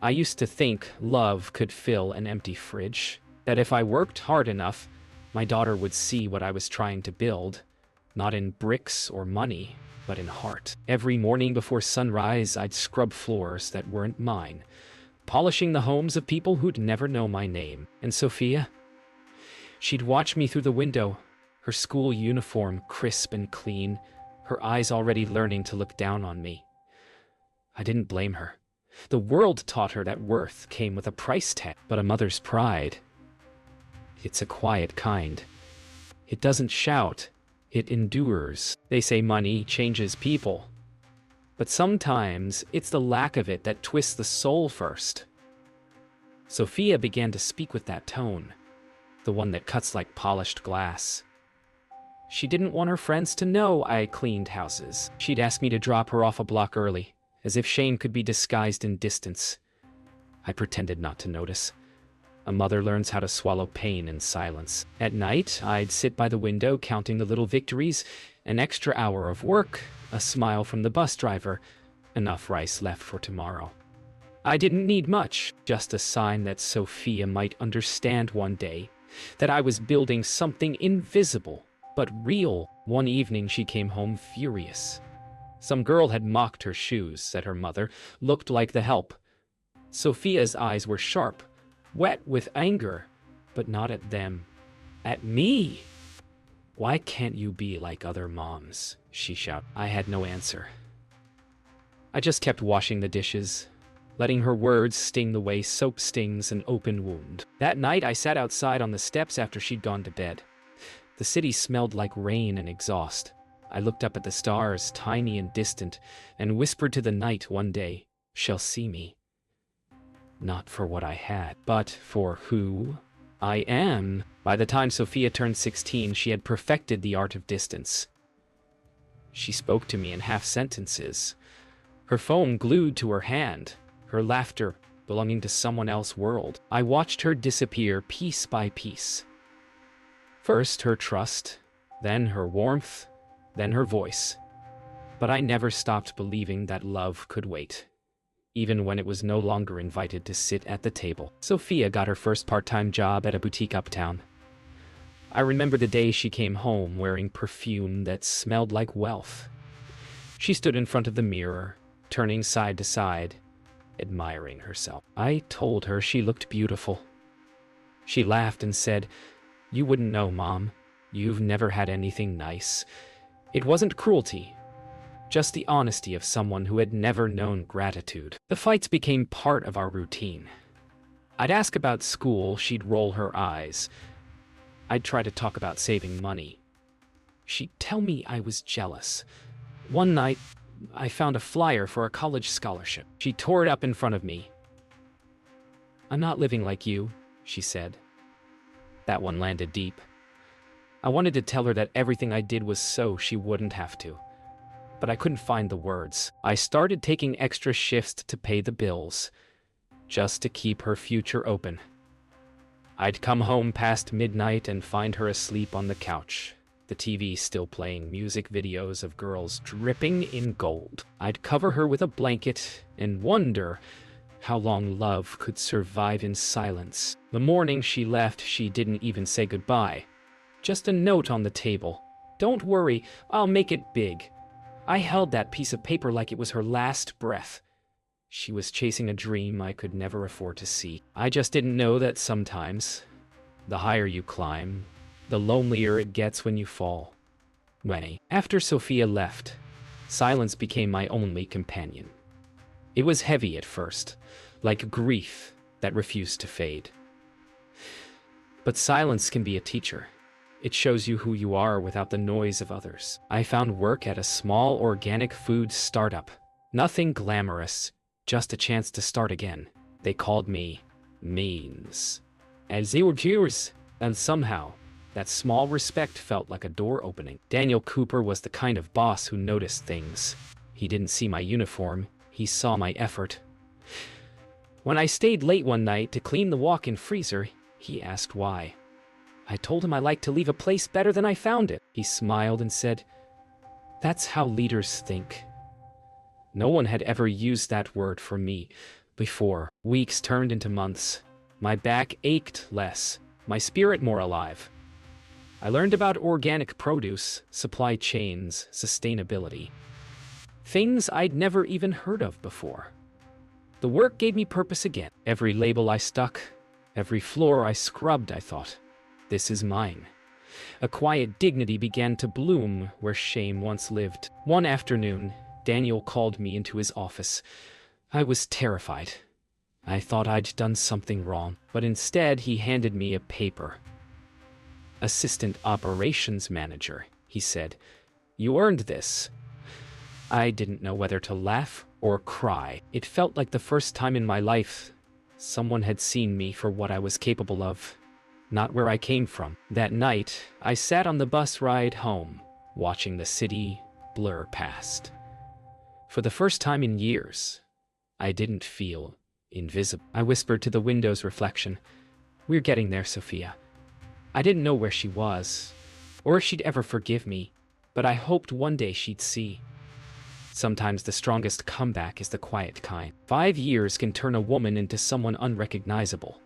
I used to think love could fill an empty fridge, that if I worked hard enough, my daughter would see what I was trying to build, not in bricks or money, but in heart. Every morning before sunrise, I'd scrub floors that weren't mine, polishing the homes of people who'd never know my name. And Sophia? She'd watch me through the window, her school uniform crisp and clean, her eyes already learning to look down on me. I didn't blame her. The world taught her that worth came with a price tag, but a mother's pride, it's a quiet kind. It doesn't shout, it endures. They say money changes people, but sometimes it's the lack of it that twists the soul first. Sophia began to speak with that tone, the one that cuts like polished glass. She didn't want her friends to know I cleaned houses. She'd ask me to drop her off a block early, as if shame could be disguised in distance. I pretended not to notice. A mother learns how to swallow pain in silence. At night, I'd sit by the window counting the little victories, an extra hour of work, a smile from the bus driver, enough rice left for tomorrow. I didn't need much, just a sign that Sophia might understand one day, that I was building something invisible, but real. One evening she came home furious. Some girl had mocked her shoes, said her mother, looked like the help. Sophia's eyes were sharp, wet with anger, but not at them. At me! Why can't you be like other moms? She shouted. I had no answer. I just kept washing the dishes, letting her words sting the way soap stings an open wound. That night I sat outside on the steps after she'd gone to bed. The city smelled like rain and exhaust. I looked up at the stars, tiny and distant, and whispered to the night one day, she'll see me. Not for what I had, but for who I am. By the time Sophia turned 16, she had perfected the art of distance. She spoke to me in half sentences, her phone glued to her hand, her laughter belonging to someone else's world. I watched her disappear piece by piece. First her trust, then her warmth, then her voice. But I never stopped believing that love could wait, even when it was no longer invited to sit at the table. Sophia got her first part-time job at a boutique uptown. I remember the day she came home wearing perfume that smelled like wealth. She stood in front of the mirror, turning side to side, admiring herself. I told her she looked beautiful. She laughed and said, "You wouldn't know, Mom. You've never had anything nice." It wasn't cruelty, just the honesty of someone who had never known gratitude. The fights became part of our routine. I'd ask about school, she'd roll her eyes. I'd try to talk about saving money. She'd tell me I was jealous. One night, I found a flyer for a college scholarship. She tore it up in front of me. "I'm not living like you," she said. That one landed deep. I wanted to tell her that everything I did was so she wouldn't have to, but I couldn't find the words. I started taking extra shifts to pay the bills, just to keep her future open. I'd come home past midnight and find her asleep on the couch, the TV still playing music videos of girls dripping in gold. I'd cover her with a blanket and wonder how long love could survive in silence. The morning she left, she didn't even say goodbye. Just a note on the table. "Don't worry, I'll make it big." I held that piece of paper like it was her last breath. She was chasing a dream I could never afford to see. I just didn't know that sometimes, the higher you climb, the lonelier it gets when you fall. After Sophia left, silence became my only companion. It was heavy at first, like grief that refused to fade. But silence can be a teacher. It shows you who you are without the noise of others. I found work at a small organic food startup. Nothing glamorous, just a chance to start again. They called me Means. As they were cheers, and somehow, that small respect felt like a door opening. Daniel Cooper was the kind of boss who noticed things. He didn't see my uniform, he saw my effort. When I stayed late one night to clean the walk-in freezer, he asked why. I told him I like to leave a place better than I found it. He smiled and said, "That's how leaders think." No one had ever used that word for me, Before weeks turned into months, my back ached less, my spirit more alive. I learned about organic produce, supply chains, sustainability. Things I'd never even heard of before. The work gave me purpose again. Every label I stuck, every floor I scrubbed, I thought, this is mine. A quiet dignity began to bloom where shame once lived. One afternoon, Daniel called me into his office. I was terrified. I thought I'd done something wrong, but instead he handed me a paper. "Assistant Operations Manager," he said. "You earned this." I didn't know whether to laugh or cry. It felt like the first time in my life someone had seen me for what I was capable of, not where I came from. That night, I sat on the bus ride home, watching the city blur past. For the first time in years, I didn't feel invisible. I whispered to the window's reflection, "We're getting there, Sophia." I didn't know where she was, or if she'd ever forgive me, but I hoped one day she'd see. Sometimes the strongest comeback is the quiet kind. 5 years can turn a woman into someone unrecognizable.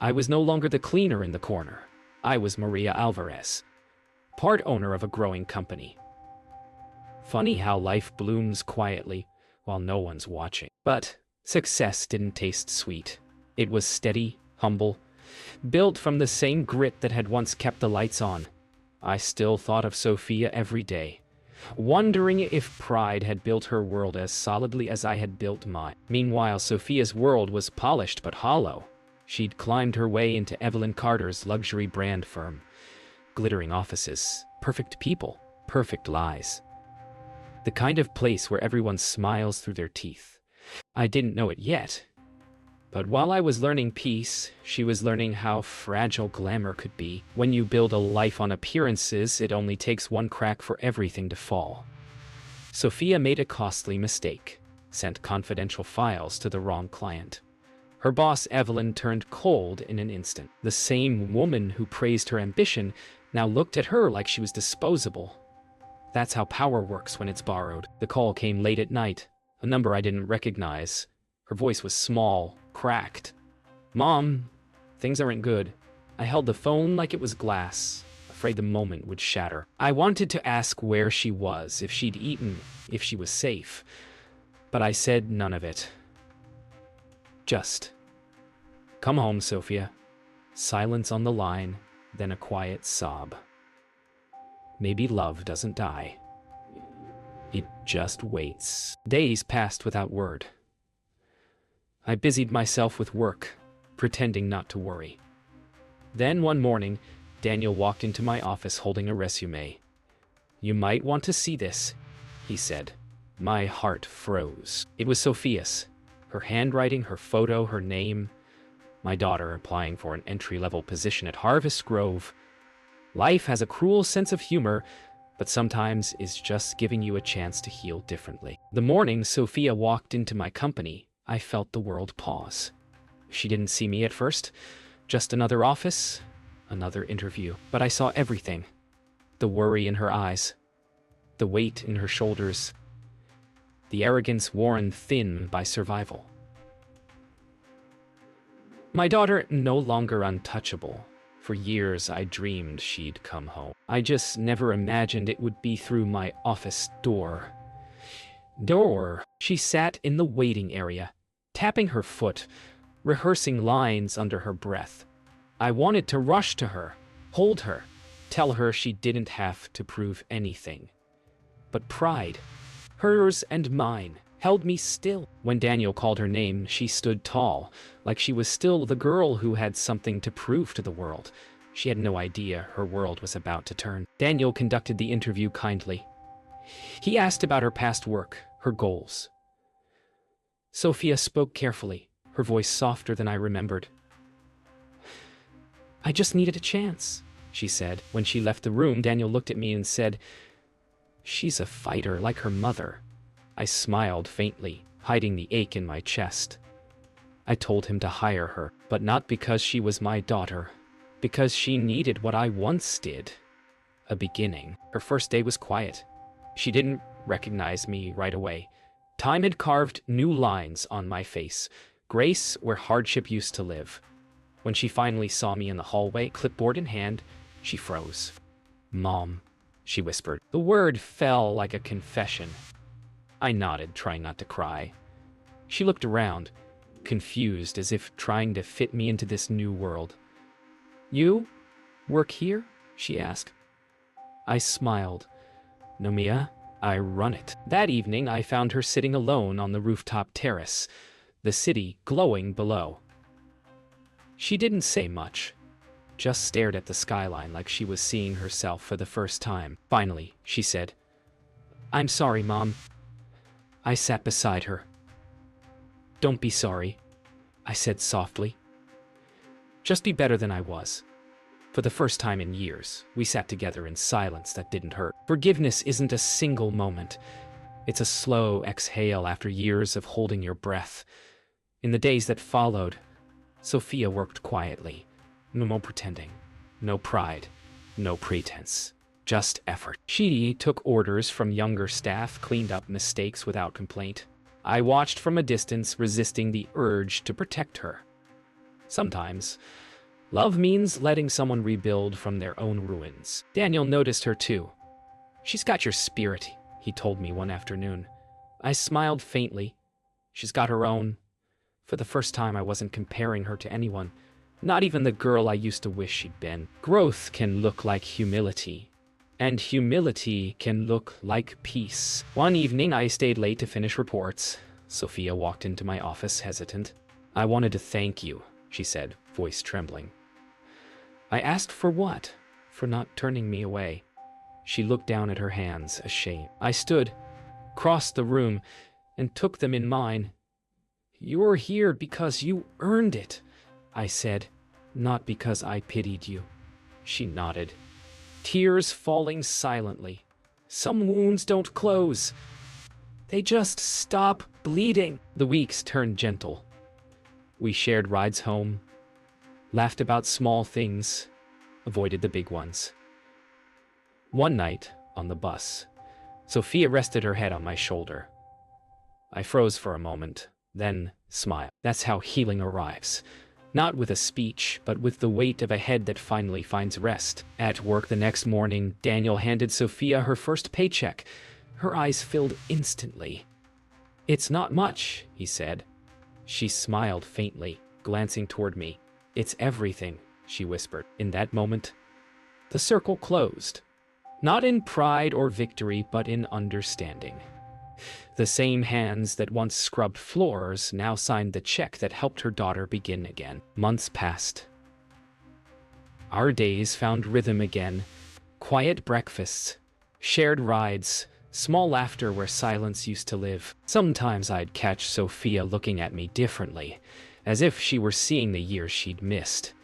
I was no longer the cleaner in the corner. I was Maria Alvarez, part owner of a growing company. Funny how life blooms quietly while no one's watching. But success didn't taste sweet. It was steady, humble, built from the same grit that had once kept the lights on. I still thought of Sophia every day, wondering if pride had built her world as solidly as I had built mine. Meanwhile, Sophia's world was polished but hollow. She'd climbed her way into Evelyn Carter's luxury brand firm. Glittering offices, perfect people, perfect lies. The kind of place where everyone smiles through their teeth. I didn't know it yet, but while I was learning peace, she was learning how fragile glamour could be. When you build a life on appearances, it only takes one crack for everything to fall. Sophia made a costly mistake, sent confidential files to the wrong client. Her boss, Evelyn, turned cold in an instant. The same woman who praised her ambition now looked at her like she was disposable. That's how power works when it's borrowed. The call came late at night, a number I didn't recognize. Her voice was small, cracked. "Mom, things aren't good." I held the phone like it was glass, afraid the moment would shatter. I wanted to ask where she was, if she'd eaten, if she was safe. But I said none of it. Just, "Come home, Sophia." Silence on the line, then a quiet sob. Maybe love doesn't die. It just waits. Days passed without word. I busied myself with work, pretending not to worry. Then one morning, Daniel walked into my office holding a resume. "You might want to see this," he said. My heart froze. It was Sophia's. Her handwriting, her photo, her name. My daughter applying for an entry-level position at Harvest Grove. Life has a cruel sense of humor, but sometimes is just giving you a chance to heal differently. The morning Sophia walked into my company, I felt the world pause. She didn't see me at first, just another office, another interview. But I saw everything. The worry in her eyes, the weight in her shoulders, the arrogance worn thin by survival. My daughter no longer untouchable. For years I dreamed she'd come home. I just never imagined it would be through my office door. She sat in the waiting area, tapping her foot, rehearsing lines under her breath. I wanted to rush to her, hold her, tell her she didn't have to prove anything. But pride, hers and mine, held me still. When Daniel called her name, she stood tall, like she was still the girl who had something to prove to the world. She had no idea her world was about to turn. Daniel conducted the interview kindly. He asked about her past work, her goals. Sophia spoke carefully, her voice softer than I remembered. "I just needed a chance," she said. When she left the room, Daniel looked at me and said, "She's a fighter like her mother." I smiled faintly, hiding the ache in my chest. I told him to hire her, but not because she was my daughter, because she needed what I once did. A beginning. Her first day was quiet. She didn't recognize me right away. Time had carved new lines on my face, grace where hardship used to live. When she finally saw me in the hallway, clipboard in hand, she froze. "Mom," she whispered. The word fell like a confession. I nodded, trying not to cry. She looked around, confused, as if trying to fit me into this new world. "You work here?" she asked. I smiled. "No, Mia, I run it." That evening, I found her sitting alone on the rooftop terrace, the city glowing below. She didn't say much, just stared at the skyline like she was seeing herself for the first time. Finally, she said, "I'm sorry, Mom." I sat beside her. "Don't be sorry," I said softly. "Just be better than I was." For the first time in years, we sat together in silence that didn't hurt. Forgiveness isn't a single moment. It's a slow exhale after years of holding your breath. In the days that followed, Sophia worked quietly. No more pretending. No pride. No pretense. Just effort. She took orders from younger staff, cleaned up mistakes without complaint. I watched from a distance, resisting the urge to protect her. Sometimes, love means letting someone rebuild from their own ruins. Daniel noticed her too. "She's got your spirit," he told me one afternoon. I smiled faintly. "She's got her own." For the first time, I wasn't comparing her to anyone, not even the girl I used to wish she'd been. Growth can look like humility, and humility can look like peace. One evening, I stayed late to finish reports. Sophia walked into my office, hesitant. "I wanted to thank you," she said, voice trembling. I asked for what? For not turning me away. She looked down at her hands, ashamed. I stood, crossed the room, and took them in mine. "You're here because you earned it," I said, "not because I pitied you." She nodded, tears falling silently. "Some wounds don't close. They just stop bleeding." The weeks turned gentle. We shared rides home, laughed about small things, avoided the big ones. One night, on the bus, Sophia rested her head on my shoulder. I froze for a moment, then smiled. That's how healing arrives. Not with a speech, but with the weight of a head that finally finds rest. At work the next morning, Daniel handed Sophia her first paycheck. Her eyes filled instantly. "It's not much," he said. She smiled faintly, glancing toward me. "It's everything," she whispered. In that moment, the circle closed. Not in pride or victory, but in understanding. The same hands that once scrubbed floors now signed the check that helped her daughter begin again. Months passed. Our days found rhythm again. Quiet breakfasts, shared rides, small laughter where silence used to live. Sometimes I'd catch Sophia looking at me differently, as if she were seeing the years she'd missed.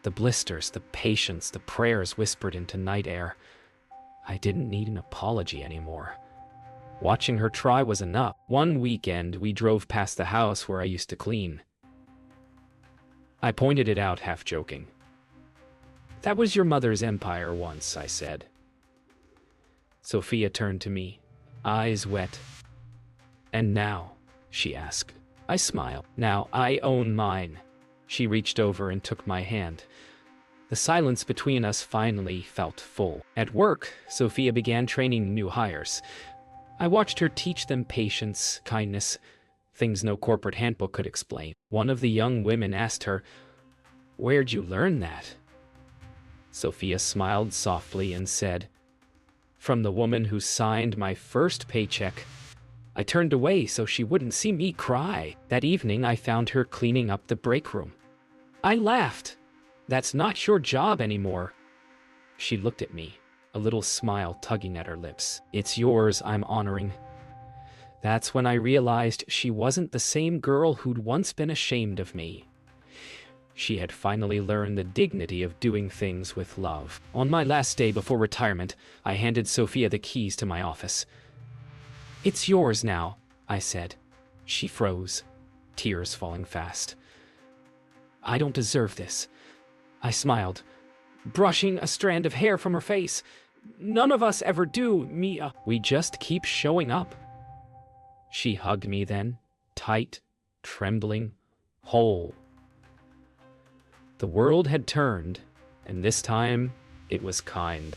The blisters, the patience, the prayers whispered into night air. I didn't need an apology anymore. Watching her try was enough. One weekend, we drove past the house where I used to clean. I pointed it out, half joking. "That was your mother's empire once," I said. Sophia turned to me, eyes wet. "And now?" she asked. I smiled. "Now I own mine." She reached over and took my hand. The silence between us finally felt full. At work, Sophia began training new hires. I watched her teach them patience, kindness, things no corporate handbook could explain. One of the young women asked her, "Where'd you learn that?" Sophia smiled softly and said, "From the woman who signed my first paycheck." I turned away so she wouldn't see me cry. That evening, I found her cleaning up the break room. I laughed. "That's not your job anymore." She looked at me, a little smile tugging at her lips. "It's yours I'm honoring." That's when I realized she wasn't the same girl who'd once been ashamed of me. She had finally learned the dignity of doing things with love. On my last day before retirement, I handed Sophia the keys to my office. "It's yours now," I said. She froze, tears falling fast. "I don't deserve this." I smiled, brushing a strand of hair from her face. "None of us ever do, Mia. We just keep showing up." She hugged me then, tight, trembling, whole. The world had turned, and this time it was kind.